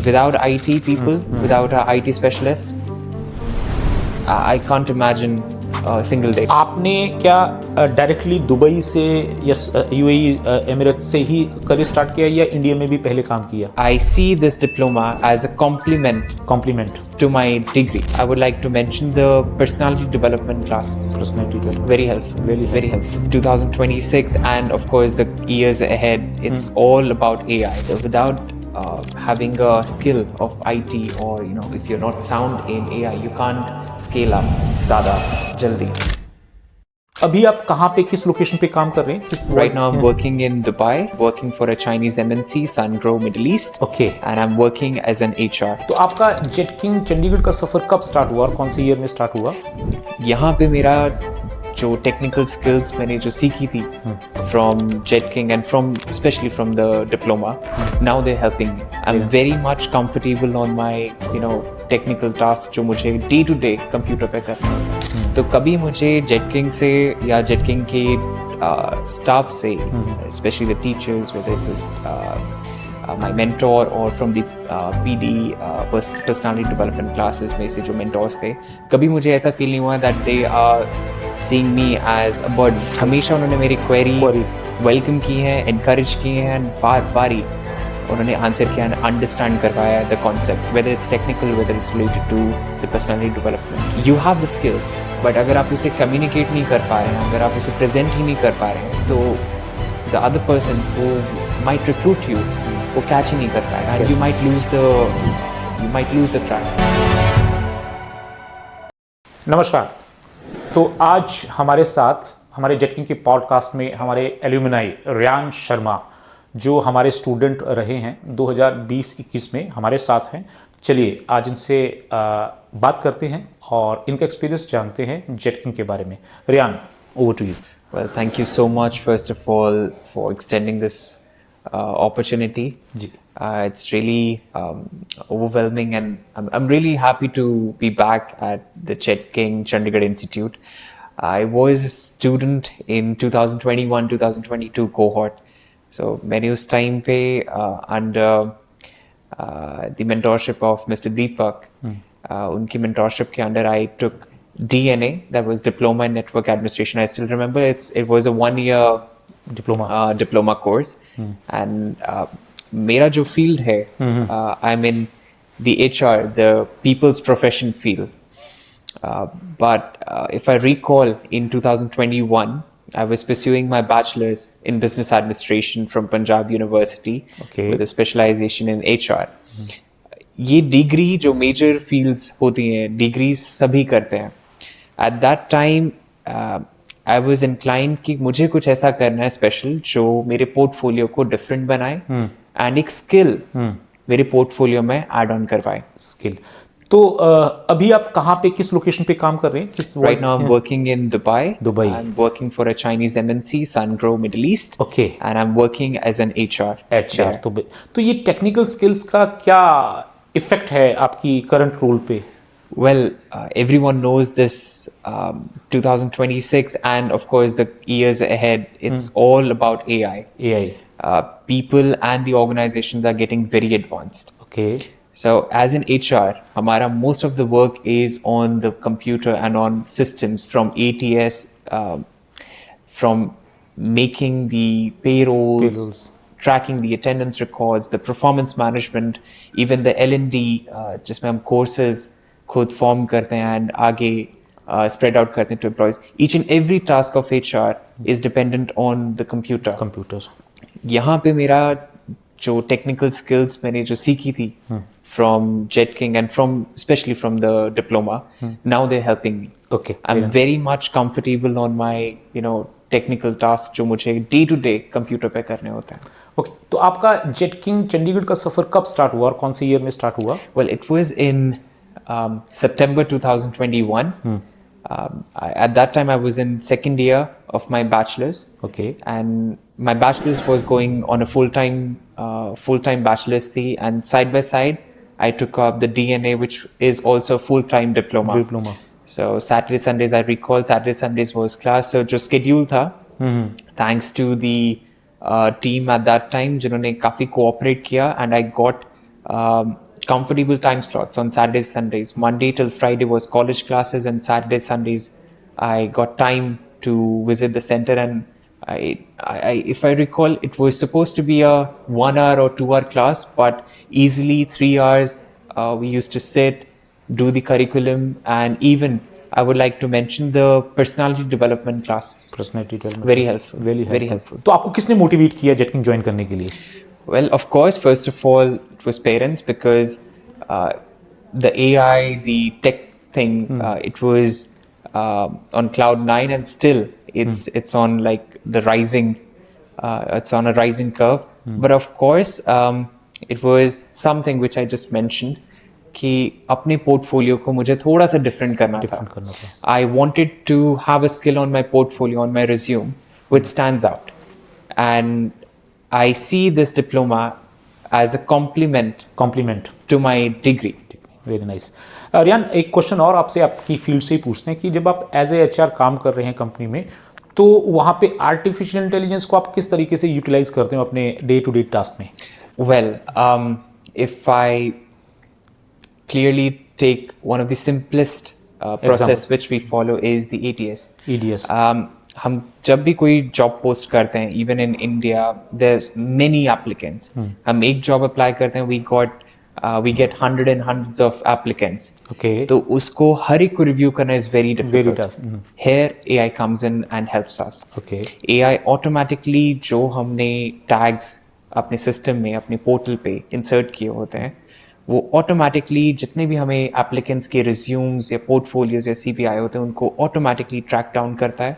without IT people, without a IT specialist, I can't imagine a single day. आपने क्या directly Dubai से या UAE Emirates से ही career start किया या इंडिया में भी पहले काम किया? I see this diploma as a compliment compliment to my degree. I would like to mention the personality development classes. Personality Very helpful, very helpful. 2026 and of course the years ahead, it's all about AI. So without having a skill of IT, or if you're not sound in AI, you can't scale up ज़्यादा जल्दी. अभी आप कहाँ पे किस location पे काम कर रहे हैं? Right now I'm working in Dubai, working for a Chinese MNC, Sungrow Middle East. Okay. And I'm working as an HR. तो आपका जेट किंग चंडीगढ़ का सफर कब स्टार्ट हुआ और कौन से ईयर में स्टार्ट हुआ? यहाँ पे मेरा जो टेक्निकल स्किल्स मैंने जो सीखी थी from jet king and from specially from the diploma, now they helping me. I am very much comfortable on my technical task जो मुझे डे टू डे कंप्यूटर पे करना होता है. तो कभी मुझे जेट किंग से या जेट किंग के स्टाफ से, specially the teachers, whether it was my mentor or from the PD personality development classes में से जो mentors थे, कभी मुझे ऐसा फील नहीं हुआ that they are seeing me as a burden. हमेशा उन्होंने मेरी queries welcome की हैं, encourage की हैं, and बार ही उन्होंने आंसर किया and understand करवाया the concept, whether it's technical, whether it's related to the personality development. You have the skills, but अगर आप उसे communicate नहीं कर पा रहे हैं, अगर आप उसे present ही नहीं कर पा रहे हैं, तो the other person who might recruit you वो कैच ही नहीं कर पाएगा and you might lose the track. नमस्कार. तो आज हमारे साथ हमारे जेट किंग के पॉडकास्ट में हमारे एल्यूमिनाई रियान शर्मा, जो हमारे स्टूडेंट रहे हैं 2020-21 में, हमारे साथ हैं. चलिए आज इनसे बात करते हैं और इनका एक्सपीरियंस जानते हैं जेट किंग के बारे में. Riyan, over to you. Well, thank you so much first of all for extending this opportunity. It's really overwhelming, and I'm really happy to be back at the Jet King Chandigarh Institute. I was a student in 2021-2022 cohort. So मैंने उस time पे under the mentorship of Mr. Deepak, उनकी mentorship के under I took DNA, that was Diploma in Network Administration. I still remember it was a 1-year diploma course. And मेरा जो field है, I'm in the HR, the people's profession field. But if I recall, in 2021, I was pursuing my bachelor's in business administration from Punjab University, with a specialization in HR. ये degree जो major fields होती हैं, degrees सभी करते हैं. At that time, I was inclined कि मुझे कुछ ऐसा करना है स्पेशल जो मेरे पोर्टफोलियो को डिफरेंट बनाए एंड एक स्किल मेरे पोर्टफोलियो में ऐड ऑन करवाए. स्किल. तो अभी आप कहाँ पे किस लोकेशन पे काम कर रहे हैं? Right now I'm working in Dubai. I'm working for a Chinese MNC, Sungrow Middle East. Okay. And I'm working as an HR. HR. तो ये टेक्निकल स्किल्स का क्या इफेक्ट है आपकी करंट रोल पे? Well, everyone knows this 2026 and of course the years ahead, it's all about AI. People and the organizations are getting very advanced. Okay. So as an HR, हमारा most of the work is on the computer and on systems, from ATS, from making the payrolls, tracking the attendance records, the performance management, even the L&D, जिसमें हम courses खुद form करते हैं and आगे spread out करते हैं to employees. Each and every task of HR is dependent on the computer. यहाँ पे मेरा जो टेक्निकल स्किल्स मैंने जो सीखी थी from jet king and from specially from the diploma, now they helping me. I am very much comfortable on my technical task जो मुझे डे टू डे कंप्यूटर पे करने होते हैं. ओके. तो आपका जेट किंग चंडीगढ़ का सफर कब स्टार्ट हुआ और कौन से ईयर में स्टार्ट हुआ? Well, it was in September 2021. At that time I was in second year of my bachelor's. Okay. And my bachelor's was going on a full-time bachelor's thi, and side by side I took up the DNA, which is also a full-time diploma. So Saturday Sundays, I recall Saturday Sundays was class. So जो schedule था, thanks to the team at that time जिन्होंने काफी cooperate किया, and I got comfortable time slots on Saturdays, Sundays. Monday till Friday was college classes, and Saturdays, Sundays, I got time to visit the center. And if I recall, it was supposed to be a 1 hour or 2 hour class, but easily 3 hours. We used to sit, do the curriculum, and even I would like to mention the personality development class. Personality development Very helpful. Very helpful. तो आपको किसने motivate किया Jetking join करने के लिए? Well, of course, first of all, it was parents because the AI, the tech thing, it was on cloud 9, and still it's on like the rising, it's on a rising curve. But of course, it was something which I just mentioned कि अपने portfolio को मुझे थोड़ा सा different करना था. I wanted to have a skill on my portfolio, on my resume, which stands out. And I see this diploma as a complement to my degree. Very nice. Riyan, एक question और आपसे आपकी फील्ड से ही पूछते हैं कि जब आप एज ए एचआर काम कर रहे हैं कंपनी में, तो वहाँ पे आर्टिफिशियल इंटेलिजेंस को आप किस तरीके से यूटिलाइज करते हो अपने डे टू डे टास्क में? Well, if I clearly take one of the simplest process which we follow is the ATS. EDS. हम जब भी कोई जॉब पोस्ट करते हैं, even in India there's many applicants. हम एक जॉब अप्लाई करते हैं, we get hundred and hundreds of applicants. Okay. तो उसको हर एक को रिव्यू करना is very difficult. Very tough. Here AI comes in and helps us. Okay. AI automatically जो हमने tags अपने सिस्टम में, अपने पोर्टल पे इंसर्ट किए होते हैं, वो ऑटोमेटिकली जितने भी हमें एप्लीकेंट्स के रिज्यूम्स या पोर्टफोलियोज या सीवी आए होते हैं उनको ऑटोमेटिकली ट्रैक डाउन करता है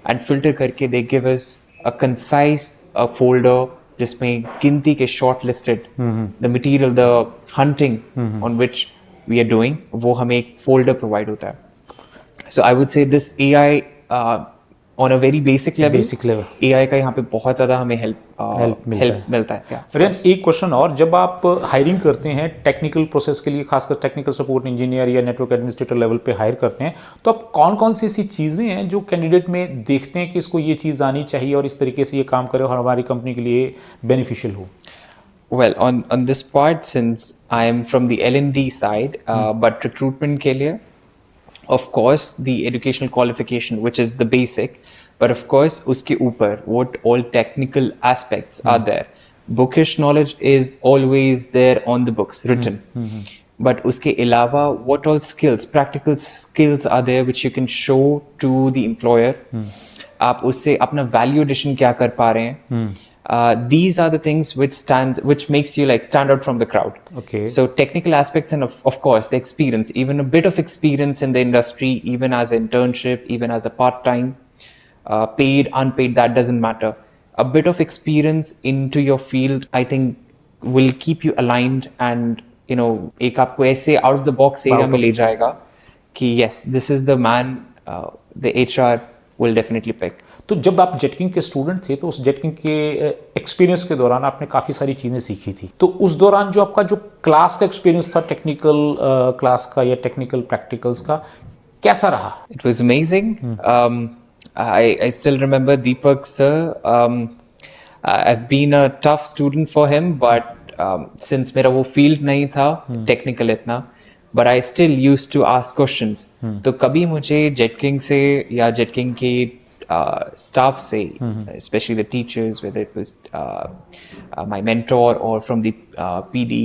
एंड फिल्टर करके they give us a concise a folder जिसमें गिनती के short listed the material, the hunting on which we are doing, वो हमें एक फोल्डर प्रोवाइड होता है. So I would say this AI on a very basic level, AI का यहाँ पे बहुत ज़्यादा हमें हेल्प मिलता है. फ्रेंड्स, एक क्वेश्चन और, जब आप हायरिंग करते हैं टेक्निकल प्रोसेस के लिए, खासकर टेक्निकल सपोर्ट इंजीनियर या नेटवर्क एडमिनिस्ट्रेटर लेवल पे हायर करते हैं, तो आप कौन कौन सी ऐसी चीज़ें हैं जो कैंडिडेट में देखते हैं कि इसको ये चीज़ आनी चाहिए और इस तरीके से ये काम करे और हमारी कंपनी के लिए बेनिफिशियल हो? Well, on this part, since I am from the L&D side, but recruitment के लिए, of course, the educational qualification, which is the basic, but of course, उसके ऊपर, what all technical aspects are there. Bookish knowledge is always there on the books, written. But उसके अलावा, what all skills, practical skills are there which you can show to the employer. आप उससे अपना value addition क्या कर पा रहे हैं. These are the things which makes you like stand out from the crowd. Okay. So technical aspects and of course the experience, even a bit of experience in the industry, even as an internship, even as a part-time, paid, unpaid, that doesn't matter. A bit of experience into your field, I think, will keep you aligned and एक आपको ऐसे out of the box area में ले जाएगा कि yes, this is the man the HR will definitely pick. तो जब आप जेटकिंग के स्टूडेंट थे, तो उस जेटकिंग के एक्सपीरियंस के दौरान आपने काफ़ी सारी चीज़ें सीखी थी, तो उस दौरान जो आपका जो क्लास का एक्सपीरियंस था, टेक्निकल क्लास का या टेक्निकल प्रैक्टिकल्स का, कैसा रहा? It was amazing. I still remember Deepak sir. I've been a tough student for him, but since मेरा वो फील्ड नहीं था टेक्निकल इतना, but I still used to ask questions. तो कभी मुझे जेटकिंग से या जेटकिंग के staff say, especially the teachers, whether it was my mentor or from the PD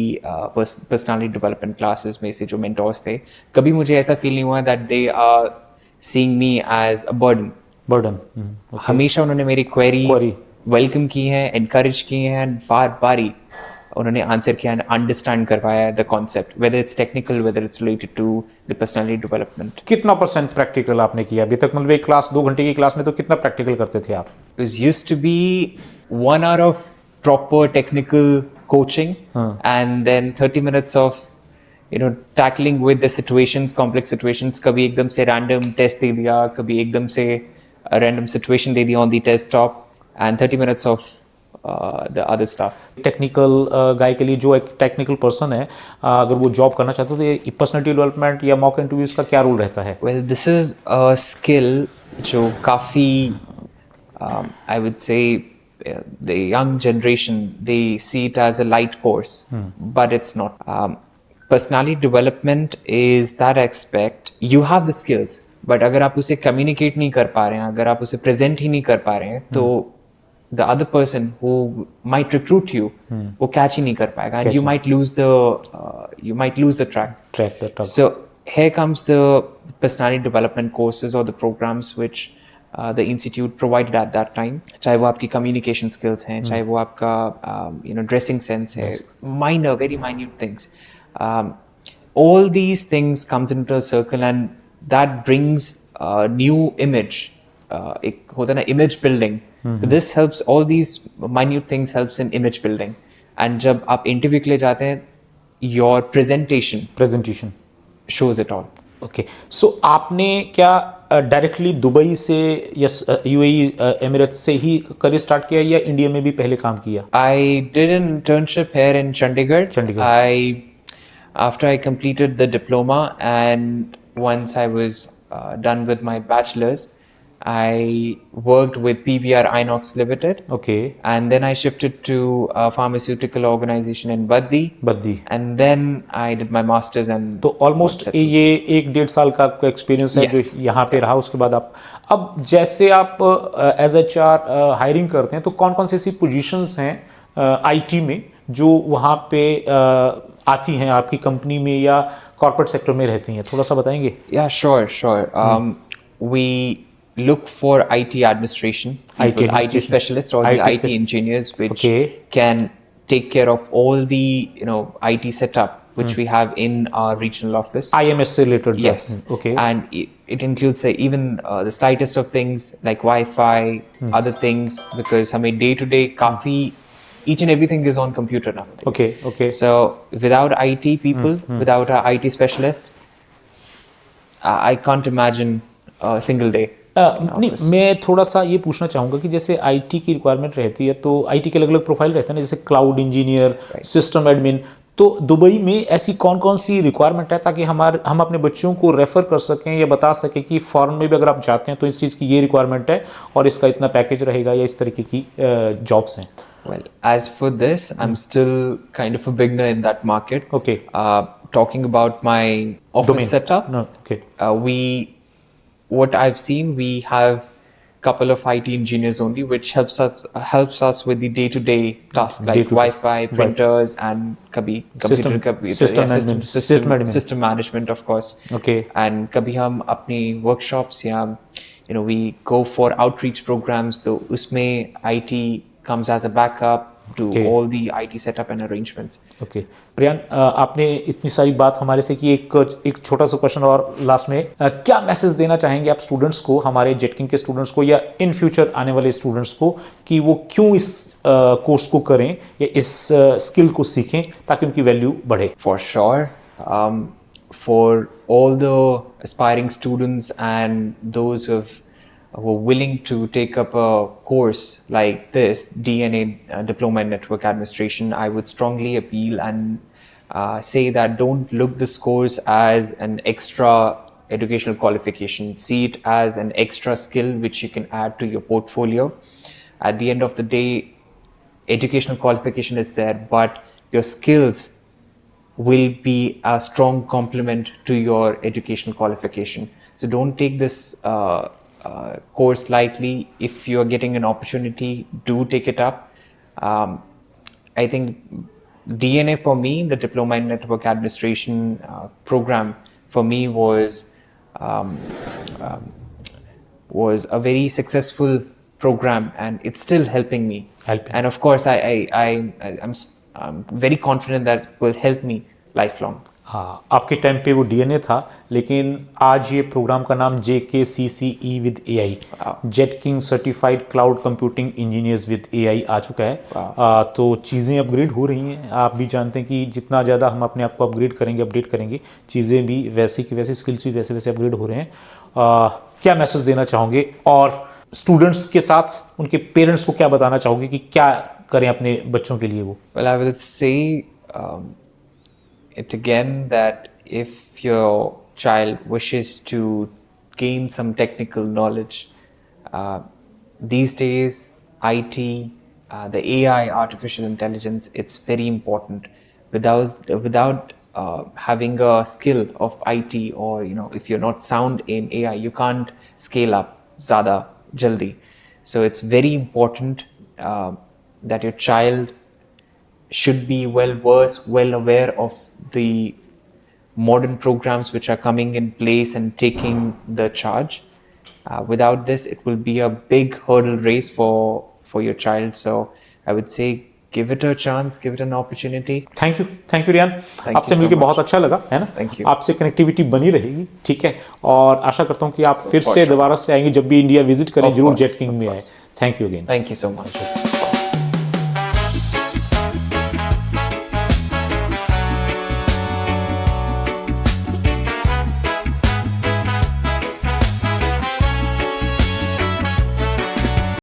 personality development classes में से जो mentors थे, कभी मुझे ऐसा feel नहीं हुआ that they are seeing me as a burden. Okay. हमेशा उन्होंने मेरी queries welcome की हैं, encourage की हैं, बार-बारी उन्होंने आंसर किया एंड अंडरस्टैंड करवाया the concept, whether it's technical, whether it's related to the personality development. कितना परसेंट प्रैक्टिकल आपने किया अभी तक? मतलब एक क्लास 2 घंटे की क्लास में तो कितना प्रैक्टिकल करते थे आप? It was used to be 1 hour of proper technical coaching and then 30 minutes of tackling with the situations, complex situations. कभी एकदम से रैंडम टेस्ट दे दिया, कभी एकदम से रैंडम सिचुएशन दे दिया on the test top, and 30 minutes of the other stuff. Technical guy के लिए, जो एक टेक्निकल पर्सन है, अगर वो जॉब करना चाहते हो, तो ये पर्सनालिटी डेवलपमेंट या मॉक इंटरव्यूज का क्या रोल रहता है? Well, this is a skill जो काफ़ी I would say the young generation, they see it as a light course, but it's not. personality development is that aspect. You have the skills, but अगर आप उसे communicate नहीं कर पा रहे हैं, अगर आप उसे present ही नहीं कर पा रहे हैं, तो the other person who might recruit you वो catch ही नहीं कर पाएगा, and you might lose the track. Track that up. So here comes the personality development courses or the programs which the institute provided at that time. चाहे वो आपकी communication skills हैं, चाहे वो आपका dressing sense है, very minute things. All these things comes into a circle and that brings a new image. एक होता है ना image building. So this helps, all these minute things helps in image building. And जब आप interview के लिए जाते हैं, your presentation shows it all. Okay so आपने क्या डायरेक्टली दुबई से या यूएई एमिरेट्स से ही करियर स्टार्ट किया या इंडिया में भी पहले काम किया? I did an internship here in Chandigarh. After I completed the diploma and once I was done with my bachelor's, I worked with PVR Inox Limited. Okay. And then I shifted to a pharmaceutical organization in Baddi. And then I did my master's and तो almost ये 1-1.5 साल का आपका experience है जो यहाँ पे रहा। उसके बाद आप अब जैसे आप एज HR हायरिंग करते हैं तो कौन कौन सी ऐसी पोजीशंस हैं IT में जो वहाँ पे आती हैं आपकी कंपनी में या कॉर्पोरेट सेक्टर में रहती हैं, थोड़ा सा बताएंगे? Yeah, sure. We look for IT administration, IT specialists or the IT engineers which can take care of all the IT setup which we have in our regional office. IMS related. Yes. Okay. And it includes even the slightest of things like Wi-Fi, other things, because I mean day to day काफी each and everything is on computer nowadays. Okay. So without IT people, without a IT specialist, I can't imagine a single day. नहीं, मैं थोड़ा सा ये पूछना चाहूँगा कि जैसे आईटी की रिक्वायरमेंट रहती है तो आईटी के अलग अलग प्रोफाइल रहते हैं ना, जैसे क्लाउड इंजीनियर, सिस्टम एडमिन, तो दुबई में ऐसी कौन कौन सी रिक्वायरमेंट है ताकि हम अपने बच्चों को रेफर कर सकें या बता सकें कि फॉरेन में भी अगर आप जाते हैं तो इस चीज़ की ये रिक्वायरमेंट है और इसका इतना पैकेज रहेगा या इस तरीके की जॉब्स हैं? Well, as for this, I'm still kind of a beginner in that market. Okay. Talking about my office setup, what I've seen, we have couple of IT engineers only, which helps us with the day-to-day tasks like Wi-Fi, printers, and kabhi system management, of course. Okay. And kabhi hum apni workshops या we go for outreach programs, तो उसमें IT comes as a backup to all the IT setup and arrangements. Okay. Priyan, आपने इतनी सारी बात हमारे से की, एक छोटा सा क्वेश्चन और लास्ट में, क्या मैसेज देना चाहेंगे आप स्टूडेंट्स को, हमारे जेटकिंग के स्टूडेंट्स को या इन फ्यूचर आने वाले स्टूडेंट्स को, कि वो क्यों इस कोर्स को करें या इस स्किल को सीखें ताकि उनकी वैल्यू बढ़े? For sure, for all the aspiring students and those who are willing to take up a course like this, DNA Diploma in Network Administration, I would strongly appeal and say that don't look this course as an extra educational qualification. See it as an extra skill which you can add to your portfolio. At the end of the day, educational qualification is there, but your skills will be a strong complement to your educational qualification. So don't take this course lightly. If you're getting an opportunity, do take it up. I think DNA for me, the Diploma in Network Administration program for me was a very successful program, and it's still helping me. And of course, I'm very confident that it will help me lifelong. हाँ, आपके time पे वो DNA था, लेकिन आज ये programme का नाम JKCCE with AI, jet king certified cloud computing engineers with AI आ चुका है। तो चीज़ें अपग्रेड हो रही हैं। आप भी जानते हैं कि जितना ज़्यादा हम अपने आप को अपग्रेड करेंगे, अपडेट करेंगे, चीज़ें भी वैसे की वैसे, स्किल्स भी वैसे वैसे अपग्रेड हो रहे हैं। क्या मैसेज देना चाहोगे और स्टूडेंट्स के साथ उनके पेरेंट्स को क्या बताना चाहोगे कि क्या करें अपने बच्चों के लिए वो? Well, I will say it again that if your child wishes to gain some technical knowledge, these days IT, the AI, artificial intelligence, it's very important. Without having a skill of IT, or if you're not sound in AI, you can't scale up ज़्यादा जल्दी. So it's very important that your child should be well versed, well aware of the modern programs which are coming in place and taking the charge. Without this, it will be a big hurdle race for your child. So I would say give it a chance, give it an opportunity. Thank you Riyan, you आपसे so मिलकर much. बहुत अच्छा लगा, है ना? Thank you. आपसे connectivity बनी रहेगी, ठीक है, और आशा करता हूँ कि आप फिर For से sure. दोबारा से आएंगे, जब भी इंडिया विजिट करें Of जरूर course, जेट किंग of में आए. course. Thank you again. Thank you so much.